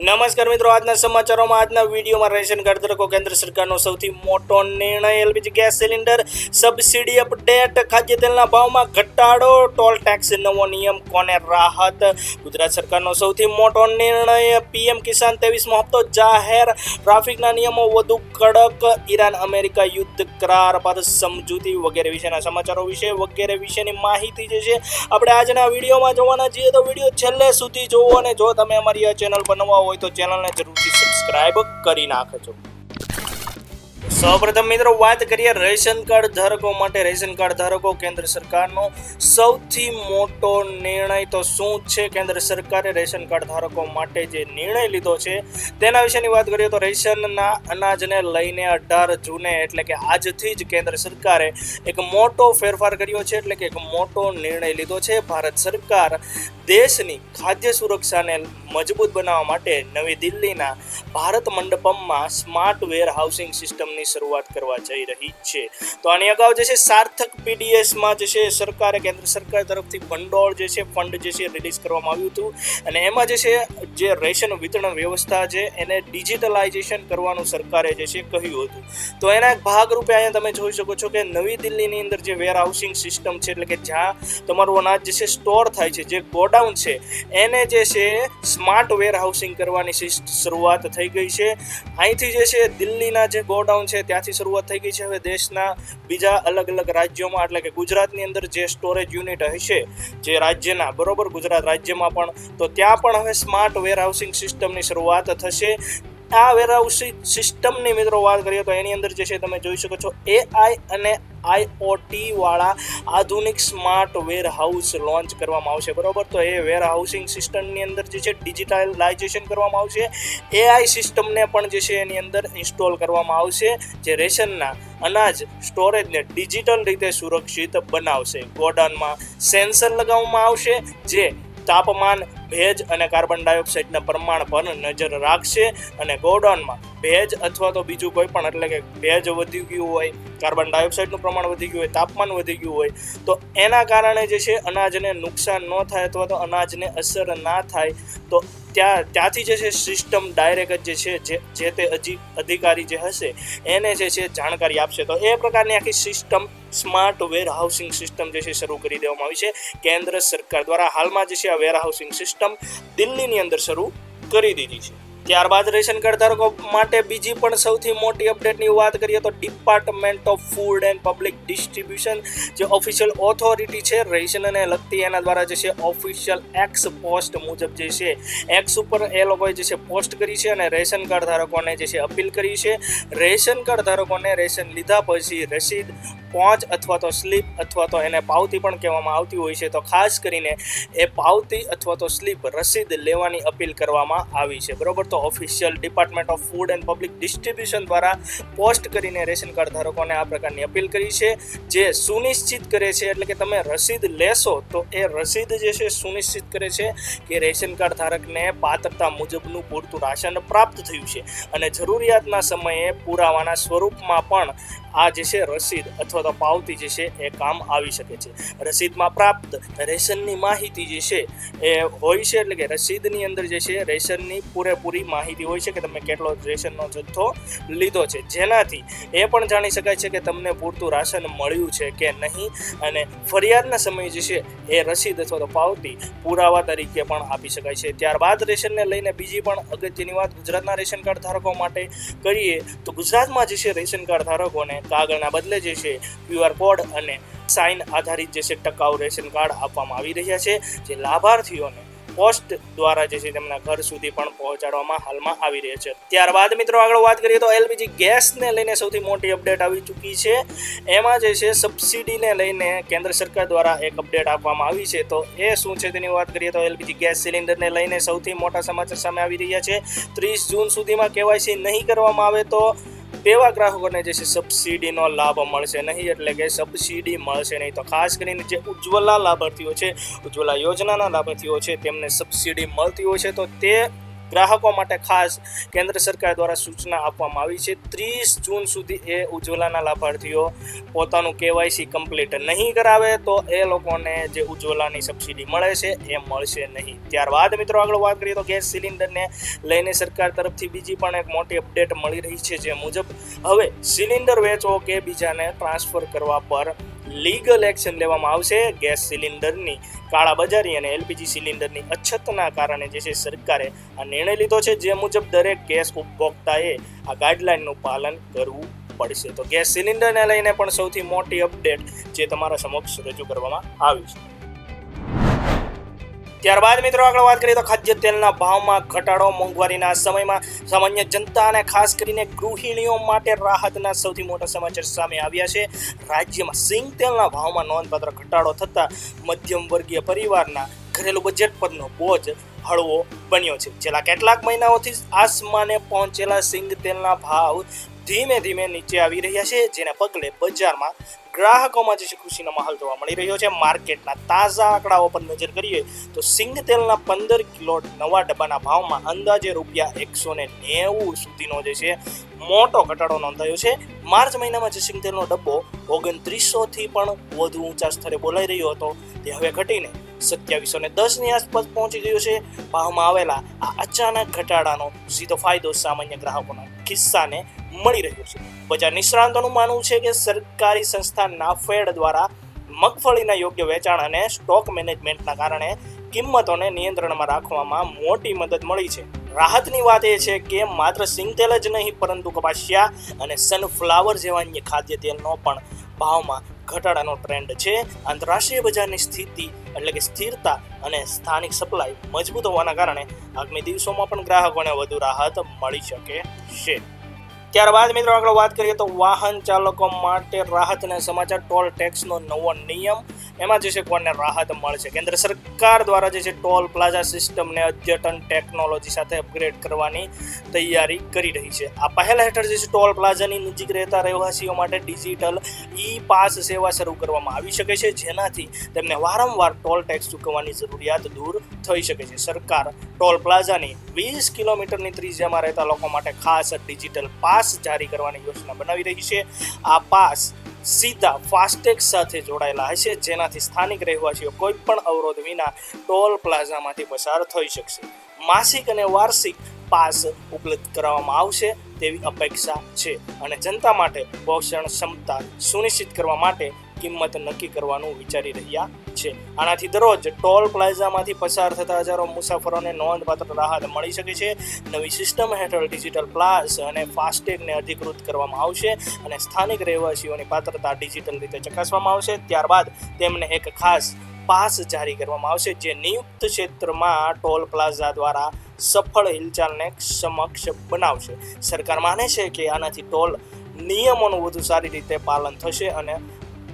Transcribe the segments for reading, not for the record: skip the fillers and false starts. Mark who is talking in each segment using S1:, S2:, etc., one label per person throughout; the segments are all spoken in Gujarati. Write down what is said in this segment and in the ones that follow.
S1: નમસ્કાર મિત્રો, આજના સમાચારોમાં આજના વિડીયોમાં રેશન કાર્ડ ધારકો કેન્દ્ર સરકારનો સૌથી મોટો નિર્ણય, LPG gas cylinder subsidy update, ખાદ્ય તેલના ભાવમાં ઘટાડો, ટોલ ટેક્સ નવો નિયમ કોને રાહત, ગુજરાત સરકારનો સૌથી મોટો નિર્ણય, પીએમ કિસાન 23મો હપ્તો જાહેર, ટ્રાફિકના નિયમો વધુ કડક, ઈરાન અમેરિકા યુદ્ધ કરાર પર સમજૂતી વગેરે વિશેના સમાચારો વગેરે વિશેની માહિતી જે છે આપણે આજના વિડીયોમાં જોવાના છીએ. તો વિડીયો છેલ્લે સુધી જોવો અને જો તમે અમારી આ ચેનલ પર નવા હોય તો ચેનલને જરૂરથી સબસ્ક્રાઇબ કરી નાખજો. સૌપ્રથમ મિત્રો વાત કરીએ રેશન કાર્ડ ધારકો માટે. રેશન કાર્ડ ધારકો કેન્દ્ર સરકારનો સૌથી મોટો નિર્ણય તો શું છે? કેન્દ્ર સરકારે રેશન કાર્ડ ધારકો માટે જે નિર્ણય લીધો છે તેના વિશેની વાત કરીએ તો રેશનના અનાજને લઈને 18 જૂને એટલે કે આજથી જ કેન્દ્ર સરકારે એક મોટો ફેરફાર કર્યો છે, એટલે કે એક મોટો નિર્ણય લીધો છે. ભારત સરકાર દેશની ખાદ્ય સુરક્ષાને મજબૂત બનાવવા માટે નવી દિલ્હીના ભારત મંડપમમાં સ્માર્ટ વેર હાઉસિંગ સિસ્ટમની શરૂઆત કરવા જઈ રહી છે. તો આની અગાઉ જે છે સાર્થક પીડીએસમાં જે છે સરકારે કેન્દ્ર સરકાર તરફથી ભંડોળ જે છે ફંડ જે છે રિલીઝ કરવામાં આવ્યું હતું અને એમાં જે છે જે રેશન વિતરણ વ્યવસ્થા છે એને ડિજિટલાઇઝેશન કરવાનું સરકારે જે છે કહ્યું હતું. તો એના એક ભાગરૂપે અહીંયા તમે જોઈ શકો છો કે નવી દિલ્હીની અંદર જે વેર હાઉસિંગ સિસ્ટમ છે, એટલે કે જ્યાં તમારું અનાજ જે છે સ્ટોર થાય છે, જે ગોડાઉન છે એને જે છે સ્માર્ટ વેર હાઉસિંગ કરવાની શરૂઆત થઈ ગઈ છે. અહીંથી જે છે દિલ્હીના જે ગોડાઉન છે ત્યાંથી શરૂઆત થઈ ગઈ છે. હવે દેશના બીજા અલગ અલગ રાજ્યોમાં એટલે કે ગુજરાતની અંદર જે સ્ટોરેજ યુનિટ હશે જે રાજ્યના, બરોબર, ગુજરાત રાજ્યમાં પણ, તો ત્યાં પણ હવે સ્માર્ટ વેર હાઉસિંગ સિસ્ટમની શરૂઆત થશે. આ વેર હાઉસિંગ સિસ્ટમની મિત્રો વાત કરીએ તો એની અંદર જે છે તમે જોઈ શકો છો એઆઈ અને IoT વાળા આધુનિક સ્માર્ટ વેર હાઉસ લોન્ચ કરવામાં આવશે, બરોબર. તો એ વેર હાઉસિંગ સિસ્ટમની અંદર જે છે ડિજિટલાઇઝેશન કરવામાં આવશે. એઆઈ સિસ્ટમને પણ જે છે એની અંદર ઇન્સ્ટોલ કરવામાં આવશે, જે રેશનના અનાજ સ્ટોરેજને ડિજિટલ રીતે સુરક્ષિત બનાવશે. ગોડાઉનમાં સેન્સર લગાવવામાં આવશે જે તાપમાન, ભેજ અને કાર્બન ડાયોક્સાઇડના પ્રમાણ પર નજર રાખશે અને ગોડાઉનમાં ભેજ અથવા તો બીજું કોઈ પણ, એટલે કે ભેજ વધી ગયું હોય, કાર્બન ડાયોક્સાઇડનું પ્રમાણ વધી ગયું હોય, તાપમાન વધી ગયું હોય તો એના કારણે જે છે અનાજને નુકસાન ન થાય અથવા તો અનાજને અસર ના થાય તો ત્યાંથી જે છે સિસ્ટમ ડાયરેક્ટ જે છે જે તે અધિકારી જે હશે એને જે છે જાણકારી આપશે. તો એ પ્રકારની આખી સિસ્ટમ સ્માર્ટ વેર હાઉસિંગ સિસ્ટમ જે છે શરૂ કરી દેવામાં આવી છે કેન્દ્ર સરકાર દ્વારા. હાલમાં જે છે આ વેર હાઉસિંગ સિસ્ટમ દિલ્હીની અંદર શરૂ કરી દીધી છે. ત્યારબાદ રેશન કાર્ડ ધારકો માટે બીજી પણ સૌથી મોટી અપડેટની વાત કરીએ તો department of food and public distribution જે ઓફિશિયલ ઓથોરિટી છે રેશનને લગતી, એના દ્વારા જે છે ઓફિશિયલ એક્સ પોસ્ટ મુજબ જે છે એક્સ ઉપર એ લોકોએ જે છે પોસ્ટ કરી છે અને રેશન કાર્ડ ધારકોને જે છે અપીલ કરી છે. રેશન કાર્ડ ધારકોને રેશન લીધા પછી રસીદ, પહોંચ અથવા તો સ્લીપ અથવા તો એને પાવતી પણ કહેવામાં આવતી હોય છે, તો ખાસ કરીને એ પાવતી અથવા તો સ્લીપ, રસીદ લેવાની અપીલ કરવામાં આવી છે, બરોબર. તો official department of food and public distribution દ્વારા પોસ્ટ કરીને રેશન કાર્ડ ધારકોને આ પ્રકારની અપીલ કરી છે, જે સુનિશ્ચિત કરે છે, એટલે કે તમે રસીદ લેશો તો એ રસીદ જે છે સુનિશ્ચિત કરે છે કે રેશન કાર્ડ ધારકને પાત્રતા મુજબનું પૂરતું રાશન પ્રાપ્ત થયું છે અને જરૂરિયાતના સમયે પુરાવાના સ્વરૂપમાં પણ આ જે છે રસીદ અથવા તો પાવતી જે છે એ કામ આવી શકે છે. રસીદમાં પ્રાપ્ત રેશનની માહિતી જે છે એ હોય છે, એટલે કે રસીદની અંદર જે છે રેશનની પૂરેપૂરી માહિતી હોય છે કે તમે કેટલો રેશનનો જથ્થો લીધો છે, જેનાથી એ પણ જાણી શકાય છે કે તમને પૂરતું રાશન મળ્યું છે કે નહીં. અને ફરિયાદના સમયે જે છે એ રસીદ અથવા તો પાવતી પુરાવા તરીકે પણ આપી શકાય છે. ત્યારબાદ રેશનને લઈને બીજી પણ અગત્યની વાત ગુજરાતના રેશન કાર્ડ ધારકો માટે કરીએ તો ગુજરાતમાં જે છે રેશન કાર્ડ ધારકોને કાગળના બદલે જે છે QR કોડ અને સાઇન આધારિત જે છે ટકાઉ રેશન કાર્ડ આપવામાં આવી રહ્યા છે, જે લાભાર્થીઓને પોસ્ટ દ્વારા જે છે તેમના ઘર સુધી પણ પહોંચાડવામાં હાલમાં આવી રહ્યા છે. ત્યારબાદ મિત્રો આગળ વાત કરીએ તો એલપીજી ગેસને લઈને સૌથી મોટી અપડેટ આવી ચૂકી છે. એમાં જે છે સબસિડીને લઈને કેન્દ્ર સરકાર દ્વારા એક અપડેટ આપવામાં આવી છે. તો એ શું છે તેની વાત કરીએ તો એલપીજી ગેસ સિલિન્ડરને લઈને સૌથી મોટા સમાચાર સામે આવી રહ્યા છે. 30 જૂન સુધીમાં કેવાયસી નહીં કરવામાં આવે તો તેવા ગ્રાહકોને જે છે સબસિડીનો લાભ મળશે નહીં, એટલે કે સબસિડી મળશે નહીં. તો ખાસ કરીને જે ઉજ્જવલા લાભાર્થીઓ છે, ઉજ્જવલા યોજનાના લાભાર્થીઓ છે, તેમને સબસિડી મળતી હોય છે તો તે ગ્રાહકો માટે ખાસ કેન્દ્ર સરકાર દ્વારા સૂચના આપવામાં આવી છે 30 જૂન સુધી એ ઉજ્જવલાના લાભાર્થીઓ પોતાનું KYC કમ્પ્લીટ નહીં કરાવે તો એ લોકોને જે ઉજ્જવલાની સબસિડી મળે છે એ મળશે નહીં. ત્યારબાદ મિત્રો આગળ વાત કરીએ તો ગેસ સિલિન્ડરને લઈને સરકાર તરફથી બીજી પણ એક મોટી અપડેટ મળી રહી છે, જે મુજબ હવે સિલિન્ડર વેચો કે બીજાને ટ્રાન્સફર કરવા પર લીગલ એક્શન લેવામાં આવશે. ગેસ સિલિન્ડરની કાળાબજારી અને LPG સિલિન્ડરની અછતના કારણે જે છે સરકારે આ નિર્ણય લીધો છે, જે મુજબ દરેક ગેસ ઉપભોક્તાએ આ ગાઈડલાઇનનું પાલન કરવું પડશે. તો ગેસ સિલિન્ડરને લઈને પણ સૌથી મોટી અપડેટ જે તમારા સમક્ષ રજૂ કરવામાં આવી છે. ત્યારબાદ મિત્રો આગળ વાત કરીએ તો ખાદ્ય તેલના ભાવમાં ઘટાડો. મોંઘવારીના સમયમાં સામાન્ય જનતા અને ખાસ કરીને ગૃહિણીઓ માટે રાહતના સૌથી મોટા સમાચાર સામે આવ્યા છે. રાજ્યમાં સિંગ તેલના ભાવમાં નોંધપાત્ર ઘટાડો થતાં મધ્યમ વર્ગીય પરિવારના ઘરેલું બજેટ પરનો બોજ હળવો બન્યો છે. છેલ્લા કેટલાક મહિનાઓથી આસમાને પહોંચેલા સિંગ તેલના ભાવ ધીમે ધીમે નીચે આવી રહ્યા છે, જેને પગલે બજારમાં ગ્રાહકોમાં જે ખુશીનો માહોલ જોવા મળી રહ્યો છે. માર્કેટના તાજા આંકડાઓ પર નજર કરીએ તો સિંગ તેલના 15 કિલો નવા ડબ્બાના ભાવમાં અંદાજે ₹190 સુધીનો જે છે મોટો ઘટાડો નોંધાયો છે. માર્ચ મહિનામાં જે સિંગ તેલનો ડબ્બો 2900 થી પણ વધુ ઊંચા સ્તરે બોલાઈ રહ્યો હતો તે હવે ઘટીને 2710ની આસપાસ પહોંચી ગયો છે. ભાવમાં આવેલા આ અચાનક ઘટાડાનો સીધો ફાયદો સામાન્ય ગ્રાહકોના ખિસ્સાને મળી રહ્યો છે. બજાર નિષ્ણાંતોનું માનવું છે કે સરકારી સંસ્થા નાફેડ દ્વારા મગફળીના યોગ્ય વેચાણ અને સ્ટોક મેનેજમેન્ટના કારણે કિંમતોને નિયંત્રણમાં રાખવામાં મોટી મદદ મળી છે. રાહતની વાત એ છે કે માત્ર સિંગ તેલ જ નહીં પરંતુ કપાસિયા અને સનફ્લાવર જેવા અન્ય ખાદ્ય તેલનો પણ ભાવમાં ઘટાડાનો ટ્રેન્ડ છે. આંતરરાષ્ટ્રીય બજારની સ્થિતિ એટલે કે સ્થિરતા અને સ્થાનિક સપ્લાય મજબૂત હોવાના કારણે આગામી દિવસોમાં પણ ગ્રાહકોને વધુ રાહત મળી શકે છે. ત્યારબાદ મિત્રો આગળ વાત કરીએ તો વાહન ચાલકો માટે રાહતના સમાચાર. ટોલ ટેક્સનો નવો નિયમ, એમાં જે છે કોને રાહત મળશે. કેન્દ્ર સરકાર દ્વારા જે છે ટોલ પ્લાઝા સિસ્ટમને અદ્યતન ટેકનોલોજી સાથે અપગ્રેડ કરવાની તૈયારી કરી રહી છે. આ પહેલા હેઠળ જે છે ટોલ પ્લાઝાની નજીક રહેતા રહેવાસીઓ માટે ડિજિટલ પાસ સેવા શરૂ કરવામાં આવી શકે છે, જેનાથી તેમને વારંવાર ટોલ ટેક્સ ચૂકવવાની જરૂરિયાત દૂર થઈ શકે છે. સરકાર ટોલ પ્લાઝાની 20 કિલોમીટરની ત્રિજ્યામાં રહેતા લોકો માટે ખાસ ડિજિટલ પાસ જારી કરવાની યોજના બનાવી રહી છે. આ પાસ સીધા ફાસ્ટેગ સાથે જોડાયેલા હશે, જેનાથી સ્થાનિક રહેવાસીઓ કોઈ પણ અવરોધ વિના ટોલ પ્લાઝામાંથી પસાર થઈ શકશે. માસિક અને વાર્ષિક પાસ ઉપલબ્ધ કરાવવામાં આવશે તેવી અપેક્ષા છે અને જનતા માટે પોષણ ક્ષમતા સુનિશ્ચિત કરવા માટે કિંમત નક્કી કરવાનું વિચારી રહ્યા છે. આનાથી દરરોજ ટોલ પ્લાઝામાંથી પસાર થતા હજારો મુસાફરોને નોંધપાત્ર રાહત મળી શકે છે. નવી સિસ્ટમ હેઠળ ડિજિટલ પાસ અને ફાસ્ટેગને અધિકૃત કરવામાં આવશે અને સ્થાનિક રહેવાસીઓની પાત્રતા ડિજિટલ રીતે ચકાસવામાં આવશે. ત્યારબાદ તેમને એક ખાસ પાસ જારી કરવામાં આવશે, જે નિયુક્ત ક્ષેત્રમાં ટોલ પ્લાઝા દ્વારા સફળ હિલચાલને સમક્ષ બનાવશે. સરકાર માને છે કે આનાથી ટોલ નિયમોનું વધુ સારી રીતે પાલન થશે અને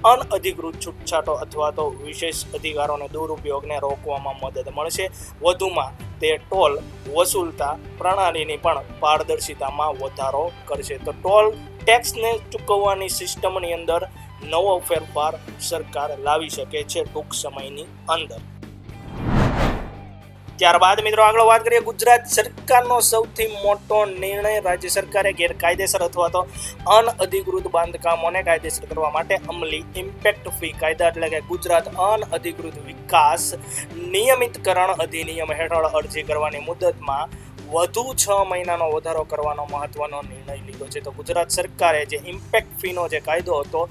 S1: અનઅધિકૃત છૂટછાટો અથવા તો વિશેષ અધિકારોને દુરુપયોગને રોકવામાં મદદ મળશે. વધુમાં તે ટોલ વસૂલતા પ્રણાલીની પણ પારદર્શિતામાં વધારો કરશે. તો ટોલ ટેક્સને ચૂકવવાની સિસ્ટમની અંદર નવો ફેરફાર સરકાર લાવી શકે છે ટૂંક સમયની અંદર. ત્યારબાદ મિત્રો આગળ વાત કરીએ ગુજરાત સરકારનો સૌથી મોટો નિર્ણય. રાજ્ય સરકારે ગેરકાયદેસર અથવા તો અનઅધિકૃત બાંધકામોને કાયદેસર કરવા માટે અમલી ઇમ્પેક્ટ ફી કાયદા એટલે કે ગુજરાત અનઅધિકૃત વિકાસ નિયમિતકરણ અધિનિયમ હેઠળ અરજી કરવાની મુદતમાં વધુ 6 મહિનાનો વધારો કરવાનો મહત્વનો નિર્ણય લીધો છે. તો ગુજરાત સરકારે જે ઇમ્પેક્ટ ફીનો જે કાયદો હતો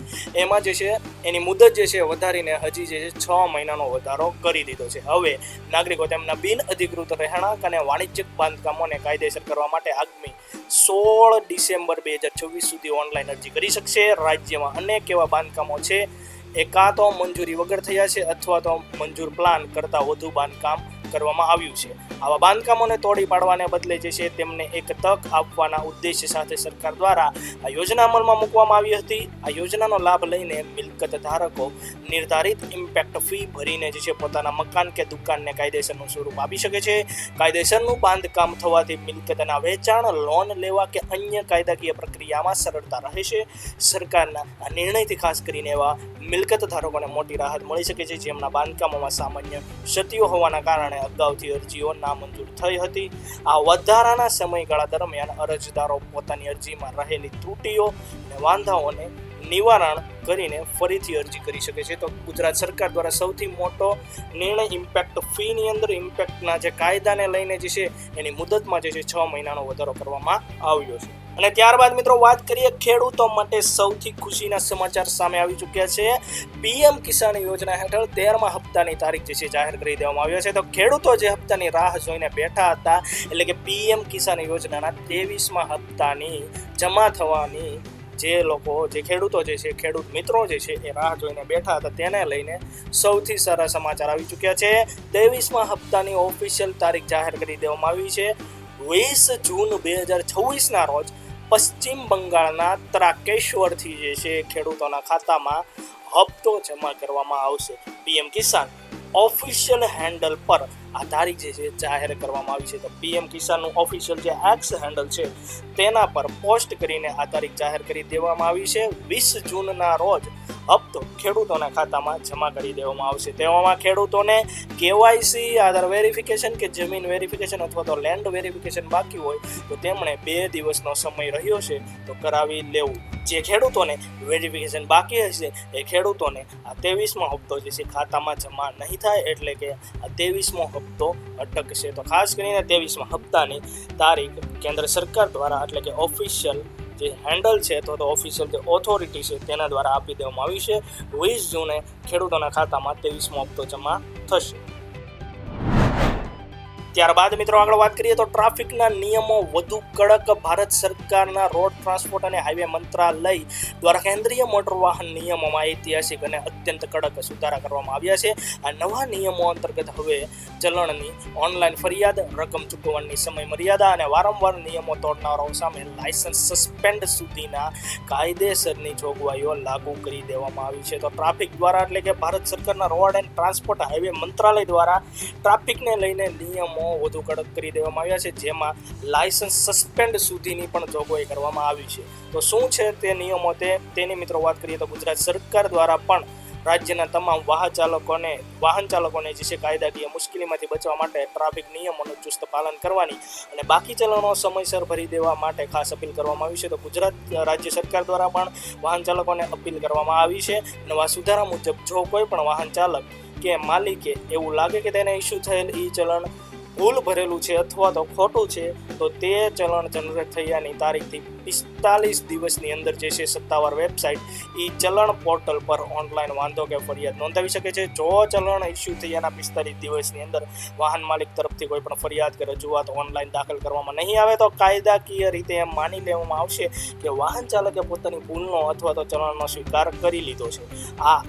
S1: એમાં જે છે એની મુદત જે છે વધારીને હજી જે છે 6 મહિનાનો વધારો કરી દીધો છે. હવે નાગરિકો તેમના બિન અધિકૃત રહેણાંક અને વાણિજ્યિક બાંધકામોને કાયદેસર કરવા માટે આગામી 16 ડિસેમ્બર 2026 સુધી ઓનલાઈન અરજી કરી શકશે. રાજ્યમાં અનેક એવા બાંધકામો છે એ કાં તો મંજૂરી વગર થયા છે અથવા તો મંજૂર પ્લાન કરતાં વધુ બાંધકામ કરવામાં આવ્યું છે. આવા બાંધકામોને તોડી પાડવાને બદલે જે છે તેમને એક તક આપવાના ઉદ્દેશ્ય સાથે સરકાર દ્વારા આ યોજના અમલમાં મૂકવામાં આવી હતી. આ યોજનાનો લાભ લઈને મિલકત ધારકો નિર્ધારિત ઇમ્પેક્ટ ફી ભરીને જે છે પોતાના મકાન કે દુકાનને કાયદેસરનું સ્વરૂપ આપી શકે છે. કાયદેસરનું બાંધકામ થવાથી મિલકતના વેચાણ, લોન લેવા કે અન્ય કાયદાકીય પ્રક્રિયામાં સરળતા રહે છે. સરકારના આ નિર્ણયથી ખાસ કરીને એવા મિલકત ધારકોને મોટી રાહત મળી શકે છે જેમના બાંધકામોમાં સામાન્ય ક્ષતિઓ હોવાના કારણે કારણે અગાઉથી અરજીઓ નામંજૂર થઈ હતી. આ વધારાના સમયગાળા દરમિયાન અરજદારો પોતાની અરજીમાં રહેલી ત્રુટીઓ અને વાંધાઓને નિવારણ કરીને ફરીથી અરજી કરી શકે છે. તો ગુજરાત સરકાર દ્વારા સૌથી મોટો નિર્ણય ઇમ્પેક્ટ ફીની અંદર ઇમ્પેક્ટના જે કાયદાને લઈને જે છે એની મુદતમાં જે છે 6 મહિનાનો વધારો કરવામાં આવ્યો છે. અને ત્યારબાદ મિત્રો વાત કરીએ ખેડૂતો માટે સૌથી ખુશીના સમાચાર સામે આવી ચૂક્યા છે. પીએમ કિસાન યોજના હેઠળ 13મા હપ્તાની તારીખ જે છે જાહેર કરી દેવામાં આવ્યો છે. તો ખેડૂતો જે હપ્તાની રાહ જોઈને બેઠા હતા, એટલે કે પીએમ કિસાન યોજનાના 23મા હપ્તાની જમા થવાની જે ખેડૂતો જે છે, ખેડૂત મિત્રો જે છે એ રાહ જોઈને બેઠા હતા, તેને લઈને સૌથી સારા સમાચાર આવી ચૂક્યા છે. 23મા હપ્તાની ઓફિશિયલ તારીખ જાહેર કરી દેવામાં આવી છે. 20 જૂન 2026ના રોજ પશ્ચિમ બંગાળના ત્રાકેશ્વરથી જે છે ખેડૂતોના ખાતામાં હપ્તો જમા કરવામાં આવશે. પીએમ કિસાન ઓફિશિયલ હેન્ડલ પર આ તારીખ જે છે જાહેર કરવામાં આવી છે. તો પીએમ કિસાનનું ઓફિશિયલ જે એક્સ હેન્ડલ છે તેના પર પોસ્ટ કરીને આ તારીખ જાહેર કરી દેવામાં આવી છે. 20 જૂનના રોજ હપ્તો ખેડૂતોના ખાતામાં જમા કરી દેવામાં આવશે. તેવામાં ખેડૂતોને કેવાયસી, આધાર વેરિફિકેશન કે જમીન વેરિફિકેશન અથવા તો લેન્ડ વેરિફિકેશન બાકી હોય તો તેમણે 2 દિવસનો સમય રહ્યો છે તો કરાવી લેવું. જે ખેડૂતોને વેરિફિકેશન બાકી હશે એ ખેડૂતોને આ 23મો હપ્તો જે છે ખાતામાં જમા નહીં થાય, એટલે કે આ 23મો હપ્તો અટકશે. તો ખાસ કરીને 23મા હપ્તાની તારીખ કેન્દ્ર સરકાર દ્વારા, એટલે કે ઓફિશિયલ જે હેન્ડલ છે અથવા તો ઓફિશિયલ જે ઓથોરિટી છે તેના દ્વારા આપી દેવામાં આવી છે. 20 જૂને ખેડૂતોના ખાતામાં 23મો હપ્તો જમા થશે. ત્યારબાદ મિત્રો આગળ વાત કરીએ તો ટ્રાફિકના નિયમો વધુ કડક. ભારત સરકારના રોડ ટ્રાન્સપોર્ટ અને હાઈવે મંત્રાલય દ્વારા કેન્દ્રીય મોટર વાહન નિયમોમાં ઐતિહાસિક અને અત્યંત કડક સુધારા કરવામાં આવ્યા છે. આ નવા નિયમો અંતર્ગત હવે ચલણની ઓનલાઈન ફરિયાદ, રકમ ચૂકવવાની સમય મર્યાદા અને વારંવાર નિયમો તોડનારાઓ સામે લાયસન્સ સસ્પેન્ડ સુધીના કાયદેસરની જોગવાઈઓ લાગુ કરી દેવામાં આવી છે. તો ટ્રાફિક દ્વારા, એટલે કે ભારત સરકારના રોડ એન્ડ ટ્રાન્સપોર્ટ હાઈવે મંત્રાલય દ્વારા ટ્રાફિકને લઈને નિયમો વધુ કડક કરી દેવામાં આવ્યા છે, જેમાં લાયસન્સ સસ્પેન્ડ સુધીની પણ જોગવાઈ કરવામાં આવી છે. તો શું છે તે નિયમો, તેની મિત્રો વાત કરીએ તો ગુજરાત સરકાર દ્વારા પણ રાજ્યના તમામ વાહન ચાલકોને જે છે કાયદાકીય મુશ્કેલીમાંથી બચવા માટે ટ્રાફિક નિયમોનું ચુસ્ત પાલન કરવાની અને બાકી ચલણો સમયસર ભરી દેવા માટે ખાસ અપીલ કરવામાં આવી છે. તો ગુજરાત રાજ્ય સરકાર દ્વારા પણ વાહન ચાલકોને અપીલ કરવામાં આવી છે. નવા સુધારા મુજબ જો કોઈ પણ વાહન ચાલક કે માલિકે એવું લાગે કે તેને ઇસ્યુ થયેલ ઈ ચલણ ભૂલ ભરેલું છે અથવા તો ખોટું છે, તો તે ચલણ જનરેટ થયાની તારીખથી 45 દિવસની અંદર જે છે સત્તાવાર વેબસાઇટ ઈ ચલણ પોર્ટલ પર ઓનલાઈન વાંધો કે ફરિયાદ નોંધાવી શકે છે. જો ચલણ ઇસ્યુ થયાના 45 દિવસની અંદર વાહન માલિક તરફથી કોઈ પણ ફરિયાદ કે રજૂઆત ઓનલાઈન દાખલ કરવામાં નહીં આવે તો કાયદાકીય રીતે એમ માની લેવામાં આવશે કે વાહન ચાલકે પોતાની ભૂલનો અથવા તો ચલણનો સ્વીકાર કરી લીધો છે. આ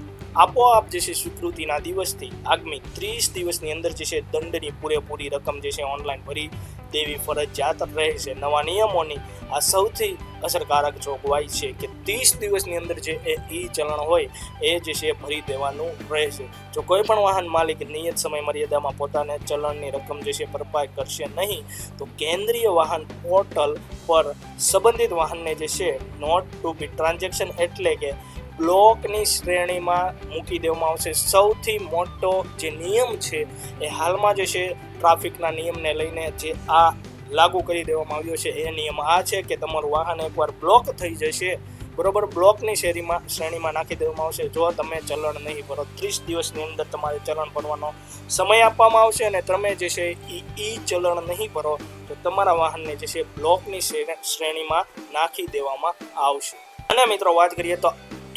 S1: આપોઆપ જે છે સ્વીકૃતિના દિવસથી આગામી 30 દિવસની અંદર જે છે દંડની પૂરેપૂરી રકમ જે છે ઓનલાઈન ભરી દેવી ફરજિયાત રહેશે. નવા નિયમોની આ સૌથી અસરકારક જોગવાઈ છે કે 30 દિવસની અંદર જે ઈ ચલણ હોય એ જે છે ભરી દેવાનું રહેશે. જો કોઈ પણ વાહન માલિક નિયત સમય મર્યાદામાં પોતાને ચલણની રકમ જે છે ભરપાઈ કરશે નહીં તો કેન્દ્રીય વાહન પોર્ટલ પર સંબંધિત વાહનને જે છે નોટ ટુ બી ટ્રાન્ઝેક્શન, એટલે કે બ્લોકની શ્રેણીમાં મૂકી દેવામાં આવશે. સૌથી મોટો જે નિયમ છે એ હાલમાં જે છે ટ્રાફિકના નિયમને લઈને જે આ લાગુ કરી દેવામાં આવ્યો છે એ નિયમ આ છે કે તમારું વાહન એકવાર બ્લોક થઈ જશે, બરોબર, બ્લોકની શ્રેણીમાં નાખી દેવામાં આવશે. જો તમે ચલણ નહીં ભરો 30 દિવસની અંદર તમારે ચલણ ભરવાનો સમય આપવામાં આવશે અને તમે જે છે ઈ ચલણ નહીં ભરો તો તમારા વાહનને જે છે બ્લોકની શ્રેણીમાં નાખી દેવામાં આવશે. અને મિત્રો વાત કરીએ તો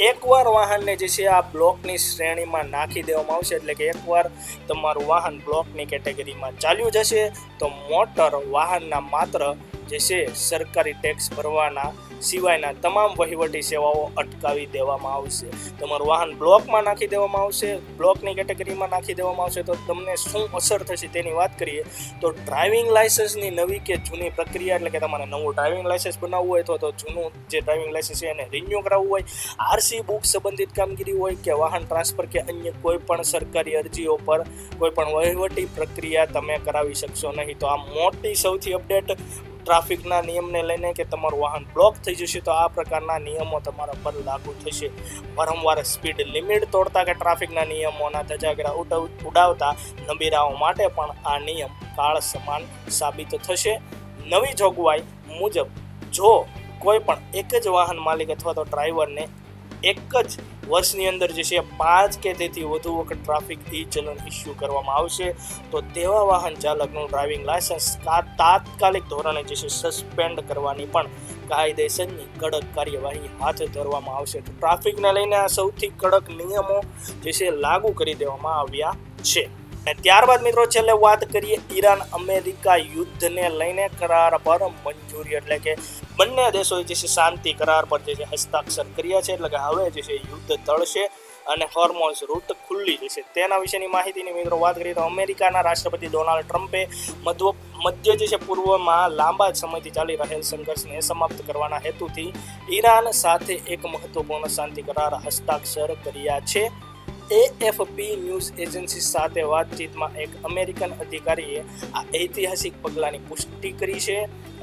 S1: એકવાર વાહનને જે છે આ બ્લોકની શ્રેણીમાં નાખી દેવામાં આવશે, એટલે કે એકવાર તમારું વાહન બ્લોકની કેટેગરીમાં ચાલ્યું જશે તો મોટર વાહનના માત્ર જે છે સરકારી ટેક્સ ભરવાના સિવાયના તમામ વહીવટી સેવાઓ અટકાવી દેવામાં આવશે. તમારું વાહન બ્લોકમાં નાખી દેવામાં આવશે, બ્લોકની કેટેગરીમાં નાખી દેવામાં આવશે. તો તમને શું અસર થશે તેની વાત કરીએ તો ડ્રાઇવિંગ લાયસન્સની નવી કે જૂની પ્રક્રિયા, એટલે કે તમારે નવું ડ્રાઇવિંગ લાયસન્સ બનાવવું હોય તો જૂનું જે ડ્રાઇવિંગ લાયસન્સ છે એને રિન્યૂ કરાવવું હોય, આરસી બુક સંબંધિત કામગીરી હોય કે વાહન ટ્રાન્સફર કે અન્ય કોઈ પણ સરકારી અરજીઓ પર કોઈ પણ વહીવટી પ્રક્રિયા તમે કરાવી શકશો નહીં. તો આ મોટી સૌથી અપડેટ ટ્રાફિકના નિયમને લઈને કે તમારું વાહન બ્લોક થઈ જશે તો આ પ્રકારના નિયમો તમારા પર લાગુ થશે. વારંવાર સ્પીડ લિમિટ તોડતા કે ટ્રાફિકના નિયમોના ધજાગરા ઉડાવતા નબીરાઓ માટે પણ આ નિયમ કાળ સમાન સાબિત થશે. નવી જોગવાઈ મુજબ જો કોઈ પણ એક જ વાહન માલિક અથવા તો ડ્રાઈવરને એક જ વર્ષની અંદર જે છે 5 કે તેથી વધુ વખત ટ્રાફિક ઈ ચલણ ઇસ્યુ કરવામાં આવશે તો તેવા વાહન ચાલકનું ડ્રાઇવિંગ લાયસન્સ તાત્કાલિક ધોરણે જે છે સસ્પેન્ડ કરવાની પણ કાયદેસરની કડક કાર્યવાહી હાથ ધરવામાં આવશે. તો ટ્રાફિકને લઈને આ સૌથી કડક નિયમો જે છે લાગુ કરી દેવામાં આવ્યા છે. અને ત્યારબાદ મિત્રો છેલ્લે વાત કરીએ ઈરાન અમેરિકા યુદ્ધને લઈને કરાર પર મંજૂરી, એટલે કે બંને દેશોએ જે છે શાંતિ કરાર પર જે છે હસ્તાક્ષર કર્યા છે, એટલે કે હવે જે છે યુદ્ધ ટળશે અને હોર્મોઝ રૂટ ખુલ્લી જશે. તેના વિશેની માહિતીની મિત્રો વાત કરીએ તો અમેરિકાના રાષ્ટ્રપતિ ડોનાલ્ડ ટ્રમ્પે મધ્ય જે છે પૂર્વમાં લાંબા સમયથી ચાલી રહેલ સંઘર્ષને સમાપ્ત કરવાના હેતુથી ઈરાન સાથે એક મહત્વપૂર્ણ શાંતિ કરાર હસ્તાક્ષર કર્યા છે. AFP ન્યૂઝ એજન્સી સાથે વાતચીતમાં એક અમેરિકન અધિકારીએ આ ઐતિહાસિક પગલાંની પુષ્ટિ કરી છે.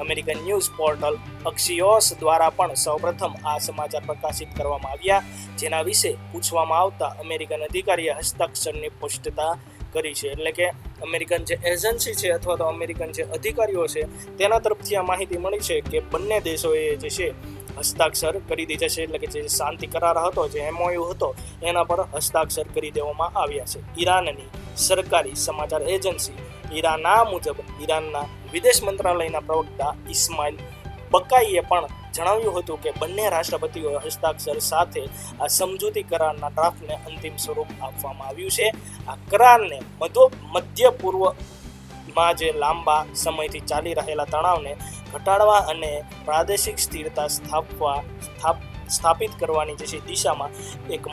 S1: અમેરિકન ન્યૂઝ પોર્ટલ અક્સિયોસ દ્વારા પણ સૌપ્રથમ આ સમાચાર પ્રકાશિત કરવામાં આવ્યા, જેના વિશે પૂછવામાં આવતા અમેરિકન અધિકારીએ હસ્તાક્ષરની પુષ્ટતા કરી છે. એટલે કે અમેરિકન જે એજન્સી છે અથવા તો અમેરિકન જે અધિકારીઓ છે તેના તરફથી આ માહિતી મળી છે કે બંને દેશોએ જે છે હસ્તાક્ષર કરી દીધા છે, એટલે કે જે શાંતિ કરાર હતો, જે MOU હતો એના પર હસ્તાક્ષર કરી દેવામાં આવ્યા છે. ઈરાનની સરકારી સમાચાર એજન્સી ઈરાના મુજબ ઈરાનના વિદેશ મંત્રાલયના પ્રવક્તા ઇસ્માઇલ બકાઈએ પણ જણાવ્યું હતું કે બંને રાષ્ટ્રપતિઓએ હસ્તાક્ષર સાથે આ સમજૂતી કરારના ડ્રાફ્ટને અંતિમ સ્વરૂપ આપવામાં આવ્યું છે. આ કરારને મધ્ય પૂર્વમાં જે લાંબા સમયથી ચાલી રહેલા તણાવને ઘટાડવા અને પ્રાદેશિક સ્થિરતા સ્થાપિત કરવાની જે છે દિશામાં એક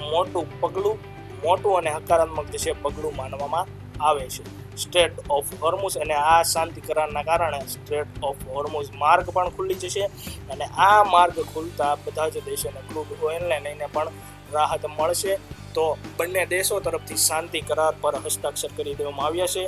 S1: મોટું અને હકારાત્મક જે છે પગલું માનવામાં આવે છે. સ્ટ્રેટ ઓફ હોર્મુઝ અને આ શાંતિ કરારના કારણે સ્ટ્રેટ ઓફ હોર્મુઝ માર્ગ પણ ખુલ્લી જશે અને આ માર્ગ ખુલતા બધા જ દેશોને ક્રૂડ ઓઇલને લઈને પણ રાહત મળશે. તો બંને દેશો તરફથી શાંતિ કરાર પર હસ્તાક્ષર કરી દેવામાં આવ્યા છે.